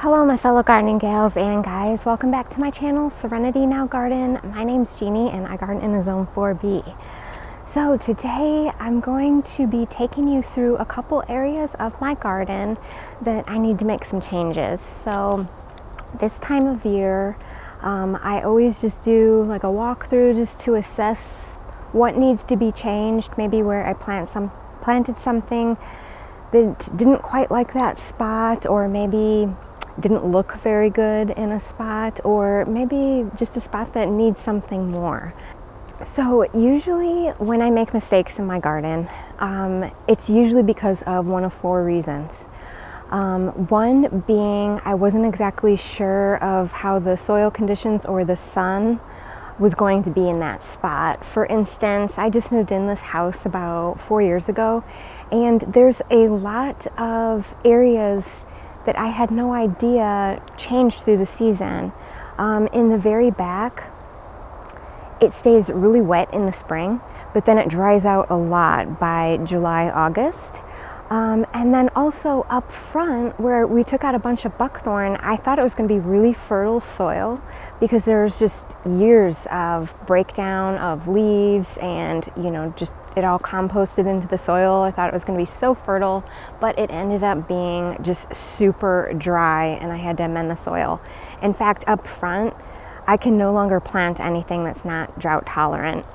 Hello my fellow gardening gals and guys, welcome back to my channel, Serenity Now Garden. My name's Jeannie and I garden in the Zone 4B. So today I'm going to be taking you through a couple areas of my garden that I need to make some changes. So this time of year, I always just do like a walkthrough just to assess what needs to be changed, maybe where I planted something that didn't quite like that spot, or maybe didn't look very good in a spot, or maybe just a spot that needs something more. So usually when I make mistakes in my garden, it's usually because of one of four reasons. One being I wasn't exactly sure of how the soil conditions or the sun was going to be in that spot. For instance, I just moved in this house about 4 years ago, and there's a lot of areas that I had no idea changed through the season. In the very back, it stays really wet in the spring, but then it dries out a lot by July, August. And then also up front where we took out a bunch of buckthorn, I thought it was going to be really fertile soil because there's just years of breakdown of leaves and, just it all composted into the soil. I thought it was going to be so fertile, but it ended up being just super dry and I had to amend the soil. In fact, up front, I can no longer plant anything that's not drought tolerant.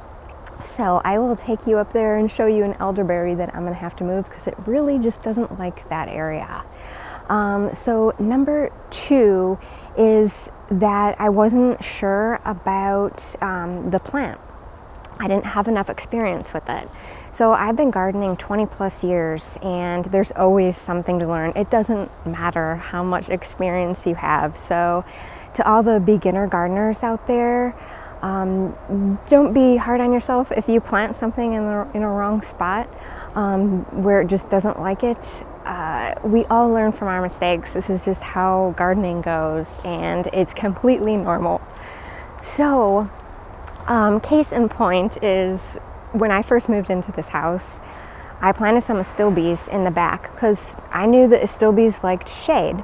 So I will take you up there and show you an elderberry that I'm going to have to move because it really just doesn't like that area. So number two is that I wasn't sure about the plant. I didn't have enough experience with it. So I've been gardening 20 plus years and there's always something to learn. It doesn't matter how much experience you have. So to all the beginner gardeners out there, don't be hard on yourself if you plant something in a wrong spot where it just doesn't like it. We all learn from our mistakes. This is just how gardening goes and it's completely normal. So case in point is when I first moved into this house, I planted some astilbes in the back because I knew that astilbes liked shade.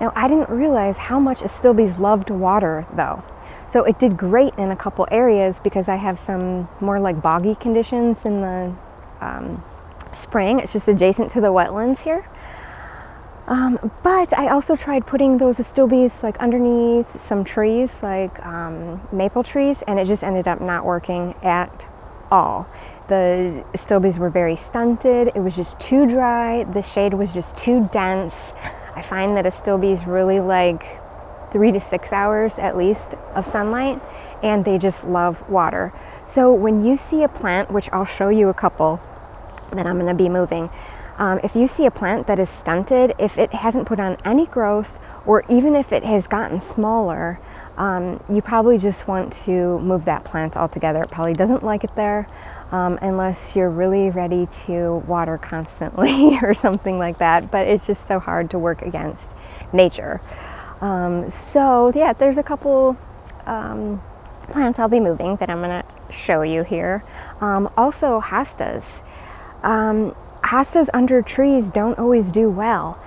Now I didn't realize how much astilbes loved water though. So it did great in a couple areas because I have some more like boggy conditions in the spring. It's just adjacent to the wetlands here. But I also tried putting those astilbes like underneath some trees, like maple trees, and it just ended up not working at all. The astilbes were very stunted. It was just too dry. The shade was just too dense. I find that astilbes really like 3 to 6 hours at least of sunlight, and they just love water. So when you see a plant, which I'll show you a couple that I'm going to be moving, if you see a plant that is stunted, if it hasn't put on any growth, or even if it has gotten smaller, you probably just want to move that plant altogether. It probably doesn't like it there unless you're really ready to water constantly or something like that, but it's just so hard to work against nature. So yeah, there's a couple plants I'll be moving that I'm going to show you here. Also hostas. Hostas under trees don't always do well.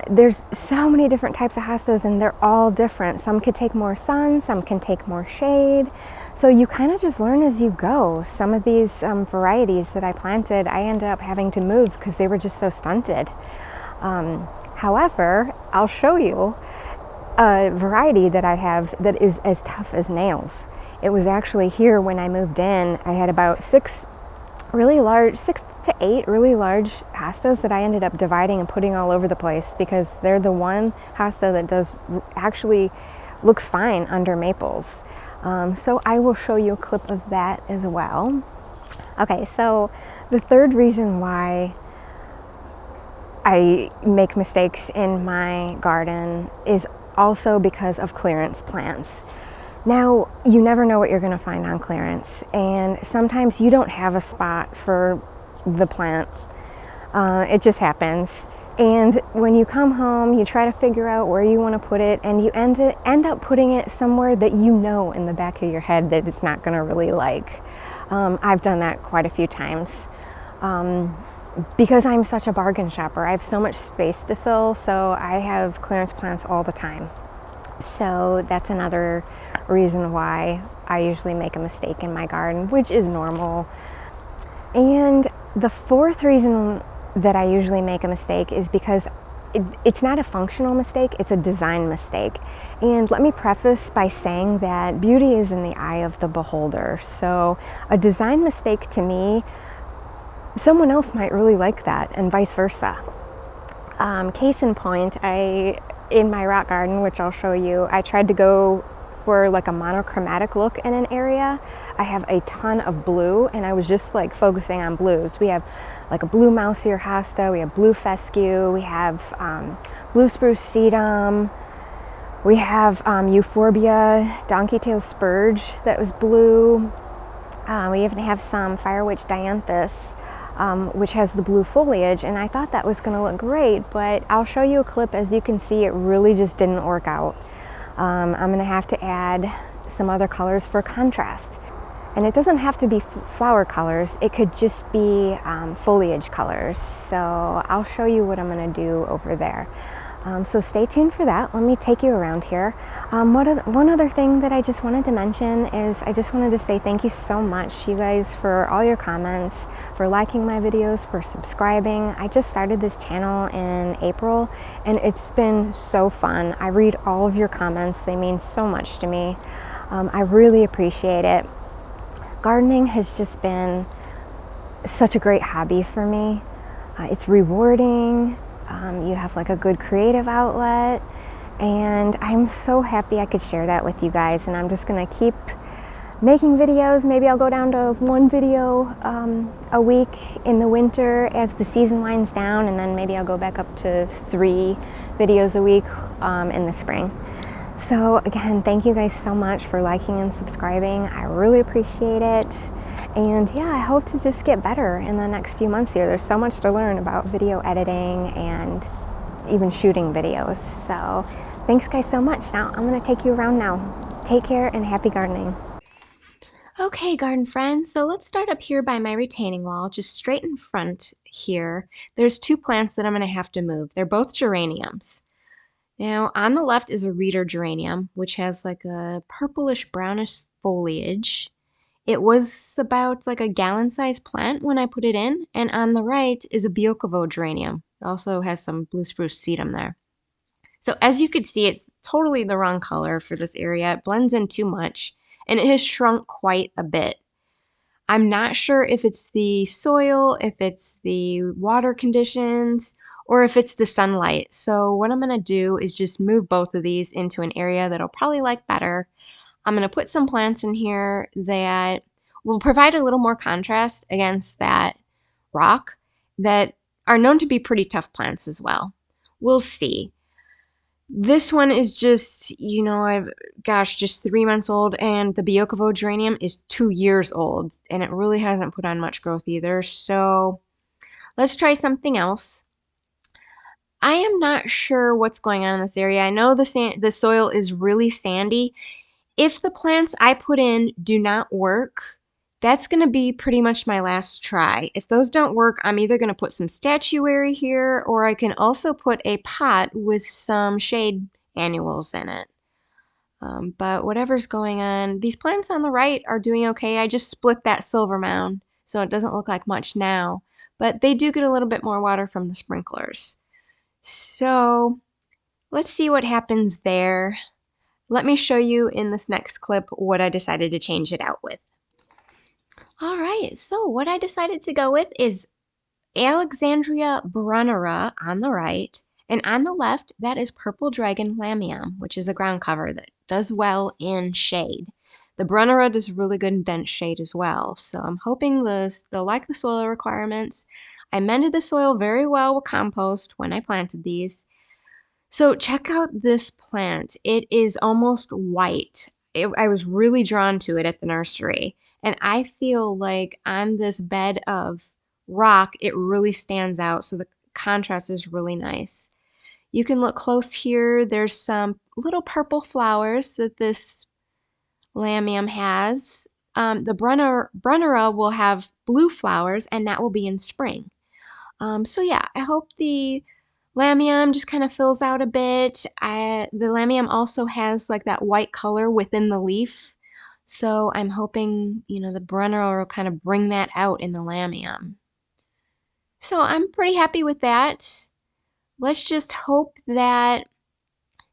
There's so many different types of hostas and they're all different. Some could take more sun, some can take more shade. So you kind of just learn as you go. Some of these varieties that I planted, I ended up having to move because they were just so stunted. However, I'll show you a variety that I have that is as tough as nails. It was actually here when I moved in. I had about 6 to 8 really large hostas that I ended up dividing and putting all over the place because they're the one hosta that actually looks fine under maples. So I will show you a clip of that as well. Okay, so the third reason why I make mistakes in my garden is also because of clearance plants. Now, you never know what you're going to find on clearance, and sometimes you don't have a spot for the plant. It just happens. And when you come home, you try to figure out where you want to put it, and you end up putting it somewhere that you know in the back of your head that it's not going to really like. I've done that quite a few times. because I'm such a bargain shopper, I have so much space to fill, so I have clearance plants all the time. So that's another reason why I usually make a mistake in my garden, which is normal. And the fourth reason that I usually make a mistake is because it's not a functional mistake, it's a design mistake. And let me preface by saying that beauty is in the eye of the beholder. So a design mistake to me, someone else might really like that, and vice versa. Case in point, in my rock garden, which I'll show you, I tried to go for like a monochromatic look in an area. I have a ton of blue, and I was just like focusing on blues. We have like a blue mouse ear hosta, we have blue fescue, we have blue spruce sedum, we have euphorbia donkey tail spurge that was blue. We even have some fire witch dianthus, which has the blue foliage, and I thought that was going to look great, but I'll show you a clip. As you can see, it really just didn't work out. I'm going to have to add some other colors for contrast. And it doesn't have to be flower colors, it could just be foliage colors. So I'll show you what I'm going to do over there. So stay tuned for that. Let me take you around here. One other thing that I just wanted to mention is I just wanted to say thank you so much, you guys, for all your comments, for liking my videos, for subscribing. I just started this channel in April, and it's been so fun. I read all of your comments. They mean so much to me. I really appreciate it. Gardening has just been such a great hobby for me. It's rewarding. You have like a good creative outlet, and I'm so happy I could share that with you guys. And I'm just gonna keep making videos. Maybe I'll go down to one video a week in the winter as the season winds down, and then maybe I'll go back up to 3 videos a week in the spring. So again, thank you guys so much for liking and subscribing. I really appreciate it. And yeah, I hope to just get better in the next few months here. There's so much to learn about video editing and even shooting videos. So thanks guys so much. Now I'm gonna take you around now. Take care and happy gardening. Okay, garden friends, so let's start up here by my retaining wall, just straight in front here. There's 2 plants that I'm gonna have to move. They're both geraniums. Now, on the left is a reader geranium, which has like a purplish brownish foliage. It was about like a gallon-sized plant when I put it in, and on the right is a Biokovo geranium. It also has some blue spruce sedum there. So as you could see, it's totally the wrong color for this area. It blends in too much, and it has shrunk quite a bit. I'm not sure if it's the soil, if it's the water conditions, or if it's the sunlight. So what I'm gonna do is just move both of these into an area that I'll probably like better. I'm gonna put some plants in here that will provide a little more contrast against that rock that are known to be pretty tough plants as well. We'll see. This one is just, just 3 months old, and the Biokovo geranium is 2 years old, and it really hasn't put on much growth either. So let's try something else. I am not sure what's going on in this area. I know the soil is really sandy. If the plants I put in do not work, that's going to be pretty much my last try. If those don't work, I'm either going to put some statuary here, or I can also put a pot with some shade annuals in it. But whatever's going on, these plants on the right are doing okay. I just split that silver mound, so it doesn't look like much now. But they do get a little bit more water from the sprinklers. So let's see what happens there. Let me show you in this next clip what I decided to change it out with. All right, so what I decided to go with is Alexandria brunnera on the right, and on the left, that is purple dragon lamium, which is a ground cover that does well in shade. The brunnera does really good in dense shade as well, so I'm hoping they'll like the soil requirements. I mended the soil very well with compost when I planted these. So check out this plant. It is almost white. I was really drawn to it at the nursery. And I feel like on this bed of rock, it really stands out. So the contrast is really nice. You can look close here. There's some little purple flowers that this lamium has. The brunnera will have blue flowers, and that will be in spring. So yeah, I hope the lamium just kind of fills out a bit. The lamium also has like that white color within the leaf. So I'm hoping, the Perennial will kind of bring that out in the lamium. So I'm pretty happy with that. Let's just hope that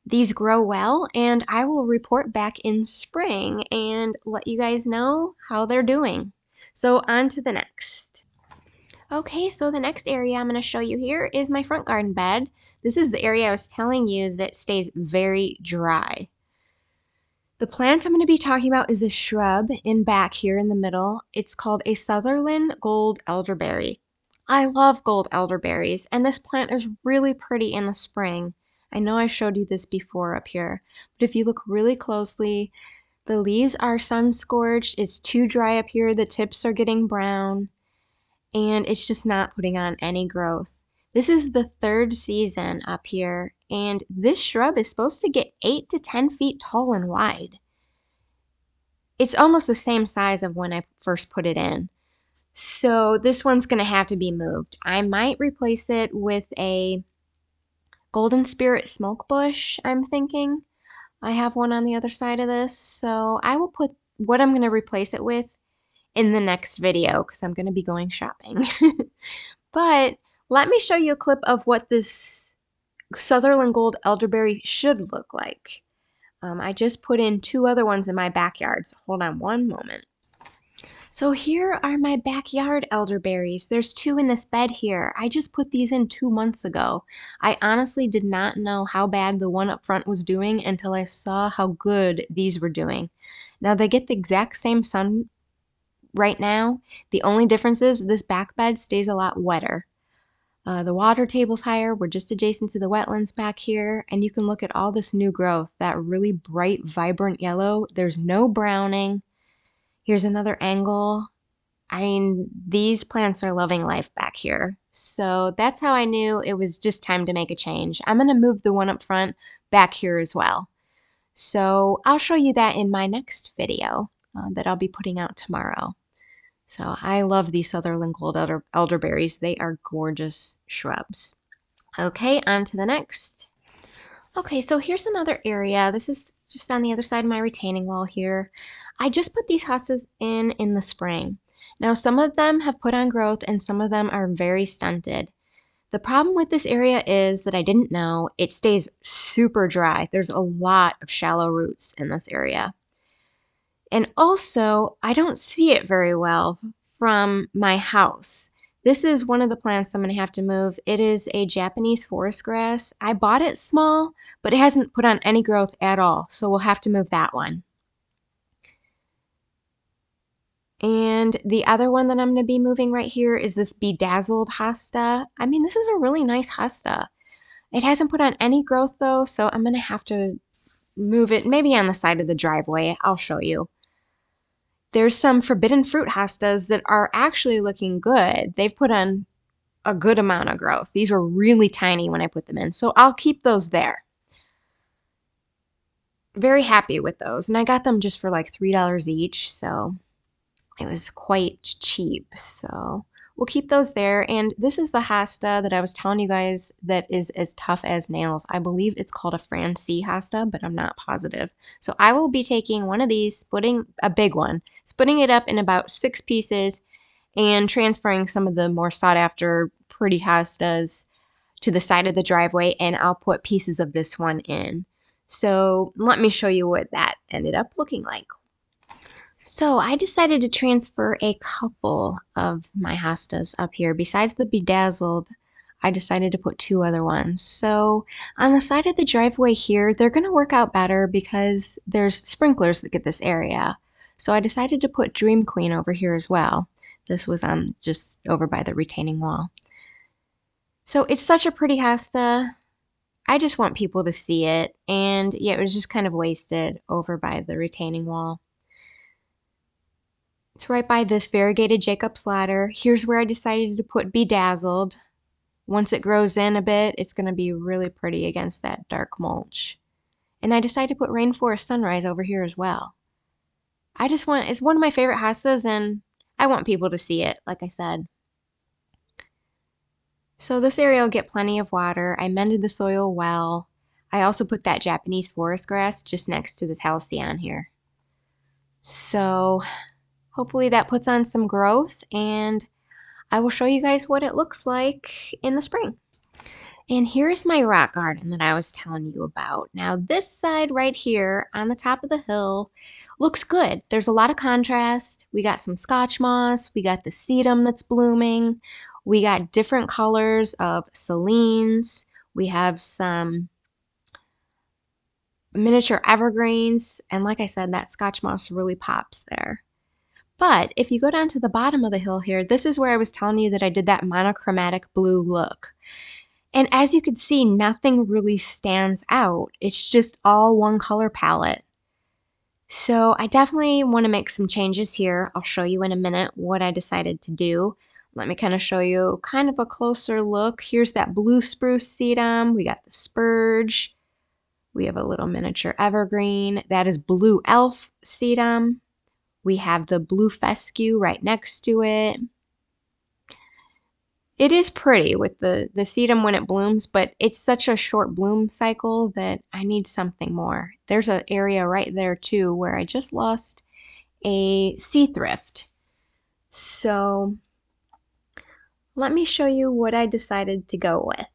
these grow well, and I will report back in spring and let you guys know how they're doing. So on to the next. Okay, so the next area I'm going to show you here is my front garden bed. This is the area I was telling you that stays very dry. The plant I'm going to be talking about is a shrub in back here in the middle. It's called a Sutherland gold elderberry. I love gold elderberries, and this plant is really pretty in the spring. I know I showed you this before up here, but if you look really closely, the leaves are sun scorched. It's too dry up here. The tips are getting brown, and it's just not putting on any growth. This is the third season up here, and this shrub is supposed to get 8 to 10 feet tall and wide. It's almost the same size of when I first put it in. So this one's going to have to be moved. I might replace it with a golden spirit smoke bush, I'm thinking. I have one on the other side of this, so I will put what I'm going to replace it with in the next video because I'm going to be going shopping. But let me show you a clip of what this Sutherland Gold elderberry should look like. I just put in 2 other ones in my backyard, so hold on one moment. So here are my backyard elderberries. There's 2 in this bed here. I just put these in 2 months ago. I honestly did not know how bad the one up front was doing until I saw how good these were doing. Now they get the exact same sun right now. The only difference is this back bed stays a lot wetter. The water table's higher. We're just adjacent to the wetlands back here, and you can look at all this new growth, that really bright, vibrant yellow. There's no browning. Here's another angle. I mean, these plants are loving life back here. So that's how I knew it was just time to make a change. I'm going to move the one up front back here as well. So I'll show you that in my next video that I'll be putting out tomorrow. So I love these Sutherland Gold elderberries. They are gorgeous shrubs. Okay, on to the next. Okay, so here's another area. This is just on the other side of my retaining wall here. I just put these hostas in the spring. Now, some of them have put on growth and some of them are very stunted. The problem with this area is that I didn't know it stays super dry. There's a lot of shallow roots in this area. And also, I don't see it very well from my house. This is one of the plants I'm going to have to move. It is a Japanese forest grass. I bought it small, but it hasn't put on any growth at all, so we'll have to move that one. And the other one that I'm going to be moving right here is this bedazzled hosta. I mean, this is a really nice hosta. It hasn't put on any growth though, so I'm going to have to move it maybe on the side of the driveway. I'll show you. There's some forbidden fruit hostas that are actually looking good. They've put on a good amount of growth. These were really tiny when I put them in, so I'll keep those there. Very happy with those, and I got them just for like $3 each, so it was quite cheap. So we'll keep those there. And this is the hosta that I was telling you guys that is as tough as nails. I believe it's called a Francie hosta, but I'm not positive. So I will be taking one of these, splitting a big one, splitting it up in about 6 pieces and transferring some of the more sought after pretty hostas to the side of the driveway, and I'll put pieces of this one in. So let me show you what that ended up looking like. So I decided to transfer a couple of my hostas up here. Besides the bedazzled, I decided to put 2 other ones. So on the side of the driveway here, they're going to work out better because there's sprinklers that get this area. So I decided to put Dream Queen over here as well. This was on just over by the retaining wall. So it's such a pretty hosta. I just want people to see it. And yeah, it was just kind of wasted over by the retaining wall. It's right by this variegated Jacob's ladder. Here's where I decided to put bedazzled. Once it grows in a bit, it's going to be really pretty against that dark mulch. And I decided to put Rainforest Sunrise over here as well. It's one of my favorite hostas, and I want people to see it, like I said. So this area will get plenty of water. I mended the soil well. I also put that Japanese forest grass just next to this halcyon here. So hopefully that puts on some growth, and I will show you guys what it looks like in the spring. And here's my rock garden that I was telling you about. Now this side right here on the top of the hill looks good. There's a lot of contrast. We got some Scotch moss. We got the sedum that's blooming. We got different colors of Celines. We have some miniature evergreens. And like I said, that Scotch moss really pops there. But if you go down to the bottom of the hill here, this is where I was telling you that I did that monochromatic blue look. And as you can see, nothing really stands out. It's just all one color palette. So I definitely want to make some changes here. I'll show you in a minute what I decided to do. Let me kind of show you kind of a closer look. Here's that blue spruce sedum. We got the spurge. We have a little miniature evergreen. That is blue elf sedum. We have the blue fescue right next to it. It is pretty with the sedum when it blooms, but it's such a short bloom cycle that I need something more. There's an area right there too where I just lost a sea thrift. So let me show you what I decided to go with.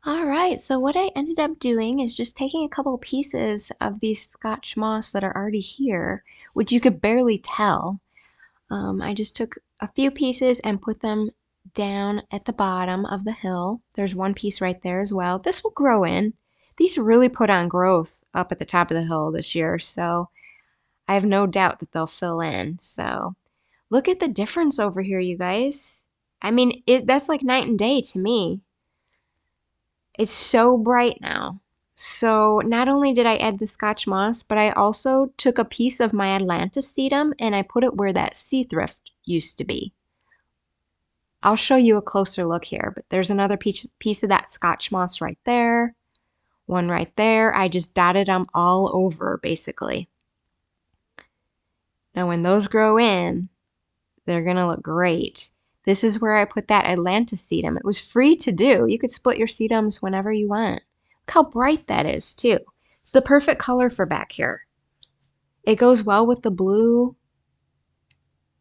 All right, so what I ended up doing is just taking a couple pieces of these Scotch moss that are already here, which you could barely tell. I just took a few pieces and put them down at the bottom of the hill. There's one piece right there as well. This will grow in. These really put on growth up at the top of the hill this year, so I have no doubt that they'll fill in. So look at the difference over here, you guys. I mean, that's like night and day to me. It's so bright now. So not only did I add the Scotch moss, but I also took a piece of my Atlantis sedum and I put it where that sea thrift used to be. I'll show you a closer look here, but there's another piece of that Scotch moss right there. One right there. I just dotted them all over, basically. Now when those grow in, they're gonna look great. This is where I put that Atlantis sedum. It was free to do. You could split your sedums whenever you want. Look how bright that is, too. It's the perfect color for back here. It goes well with the blue.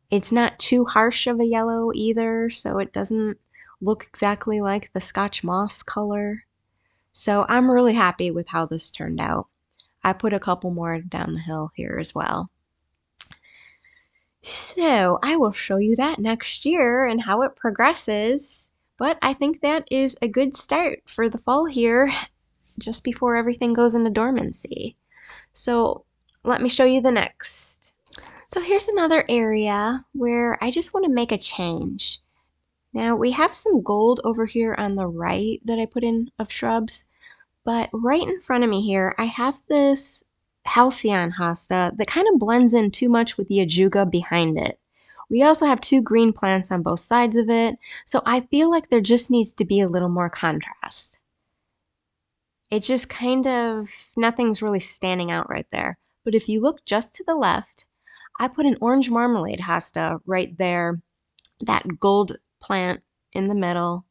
It's not too harsh of a yellow either, so it doesn't look exactly like the Scotch moss color. So I'm really happy with how this turned out. I put a couple more down the hill here as well. So I will show you that next year and how it progresses. But I think that is a good start for the fall here, just before everything goes into dormancy. So let me show you the next. So here's another area where I just want to make a change. Now we have some gold over here on the right that I put in of shrubs, but right in front of me here, I have this halcyon hosta that kind of blends in too much with the ajuga behind it. We also have two green plants on both sides of it, so I feel like there just needs to be a little more contrast. It just kind of, nothing's really standing out right there. But if you look just to the left, I put an orange marmalade hosta right there, that gold plant in the middle,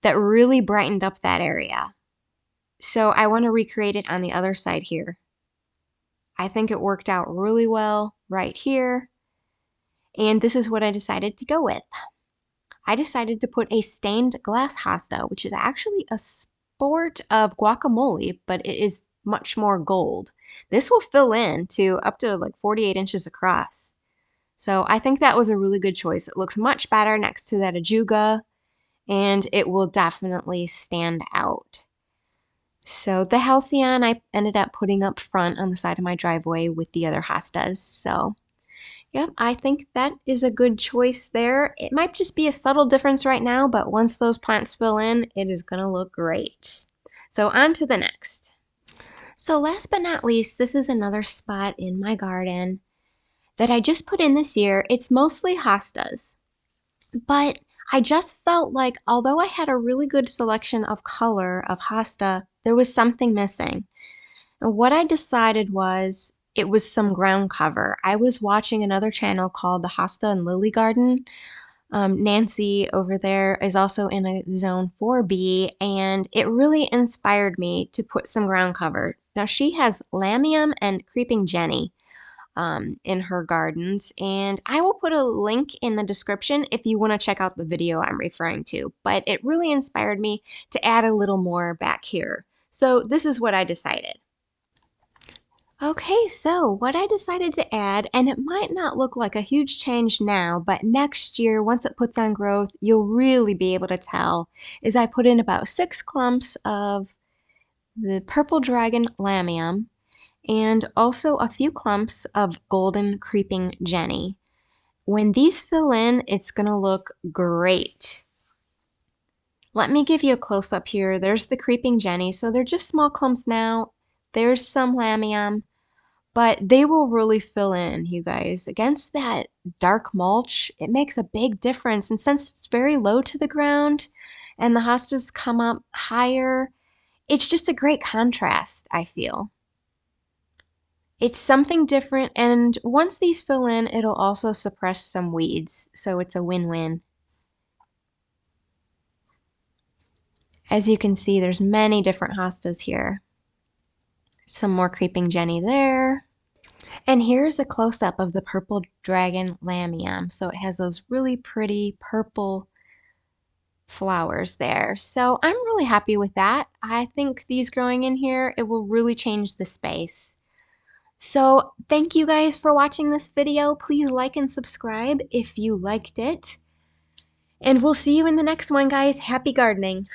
that really brightened up that area. So I want to recreate it on the other side here. I think it worked out really well right here. And this is what I decided to go with. I decided to put a stained glass hosta, which is actually a sport of guacamole, but it is much more gold. This will fill in to up to like 48 inches across. So I think that was a really good choice. It looks much better next to that ajuga, and it will definitely stand out. So the halcyon I ended up putting up front on the side of my driveway with the other hostas. So yep, I think that is a good choice there. It might just be a subtle difference right now, but once those plants fill in, it is going to look great. So on to the next. So last but not least, this is another spot in my garden that I just put in this year. It's mostly hostas, but I just felt like although I had a really good selection of color of hosta, there was something missing. And what I decided was it was some ground cover. I was watching another channel called the Hosta and Lily Garden. Nancy over there is also in a zone 4B, and it really inspired me to put some ground cover. Now she has lamium and creeping jenny in her gardens, and I will put a link in the description if you want to check out the video I'm referring to. But it really inspired me to add a little more back here. So this is what I decided. Okay, so what I decided to add, and it might not look like a huge change now, but next year, once it puts on growth, you'll really be able to tell, is I put in about 6 clumps of the purple dragon lamium and also a few clumps of golden creeping jenny. When these fill in, it's gonna look great. Let me give you a close up here. There's the creeping jenny, so they're just small clumps now. There's some lamium. But they will really fill in, you guys. Against that dark mulch, it makes a big difference. And since it's very low to the ground and the hostas come up higher, it's just a great contrast, I feel. It's something different, and once these fill in, it'll also suppress some weeds, so it's a win-win. As you can see, there's many different hostas here. Some more creeping jenny there. And here's a close-up of the purple dragon lamium. So it has those really pretty purple flowers there. So I'm really happy with that. I think these growing in here, it will really change the space. So thank you guys for watching this video. Please like and subscribe if you liked it. And we'll see you in the next one, guys. Happy gardening.